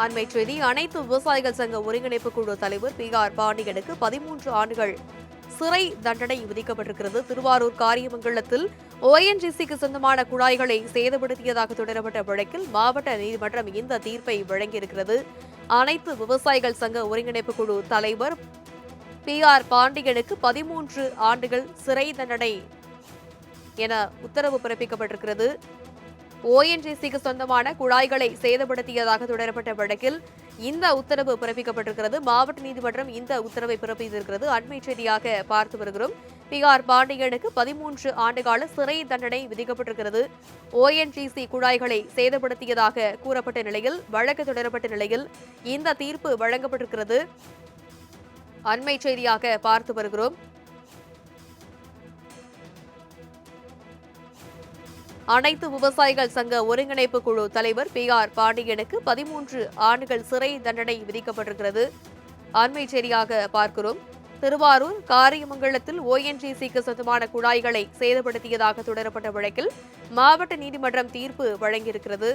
அண்மை செய்தி அனைத்து விவசாயிகள் சங்க ஒருங்கிணைப்பு குழு தலைவர் பி.ஆர். பாண்டியனுக்கு 13 ஆண்டுகள் சிறை தண்டனை விதிக்கப்பட்டிருக்கிறது. திருவாரூர் காரியமங்கலத்தில் ONGCக்கு சொந்தமான குழாய்களை சேதப்படுத்தியதாக தொடரப்பட்ட வழக்கில் மாவட்ட நீதிமன்றம் இந்த தீர்ப்பை வழங்கியிருக்கிறது. அனைத்து விவசாயிகள் சங்க ஒருங்கிணைப்பு குழு தலைவர் பி.ஆர். பாண்டியனுக்கு 13 ஆண்டுகள் சிறை தண்டனை என உத்தரவு பிறப்பிக்கப்பட்டிருக்கிறது. ONGCக்கு சொந்தமான குழாய்களை சேதப்படுத்தியதாக தொடரப்பட்ட வழக்கில் இந்த உத்தரவு பிறப்பிக்கப்பட்டிருக்கிறது. மாவட்ட நீதிமன்றம் இந்த உத்தரவை பிறப்பித்திருக்கிறது. அண்மை செய்தியாக பார்த்து வருகிறோம். பி.ஆர். பாண்டியனுக்கு 13 ஆண்டுகால சிறை தண்டனை விதிக்கப்பட்டிருக்கிறது. ONGC குழாய்களை சேதப்படுத்தியதாக கூறப்பட்ட நிலையில் வழக்கு தொடரப்பட்ட நிலையில் இந்த தீர்ப்பு வழங்கப்பட்டிருக்கிறது. அண்மை செய்தியாக பார்த்து வருகிறோம். அனைத்து விவசாயிகள் சங்க ஒருங்கிணைப்பு குழு தலைவர் பி.ஆர். பாண்டியனுக்கு 13 ஆண்டுகள் சிறை தண்டனை விதிக்கப்பட்டிருக்கிறது. அண்மை செய்தியாக பார்க்கிறோம். திருவாரூர் காரியமங்கலத்தில் ONGCக்கு சொந்தமான குழாய்களை சேதப்படுத்தியதாக தொடரப்பட்ட வழக்கில் மாவட்ட நீதிமன்றம் தீர்ப்பு வழங்கியிருக்கிறது.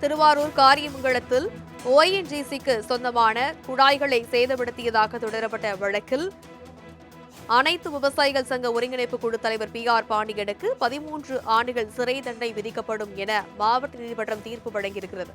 திருவாரூர் காரியமங்கலத்தில் ONGCக்கு சொந்தமான குழாய்களை சேதப்படுத்தியதாக தொடரப்பட்ட வழக்கில் அனைத்து விவசாயிகள் சங்க ஒருங்கிணைப்பு குழு தலைவர் பி.ஆர். பாண்டியனுக்கு 13 ஆண்டுகள் சிறை தண்டனை விதிக்கப்படும் என மாவட்ட நீதிமன்றம் தீர்ப்பு வழங்கியிருக்கிறது.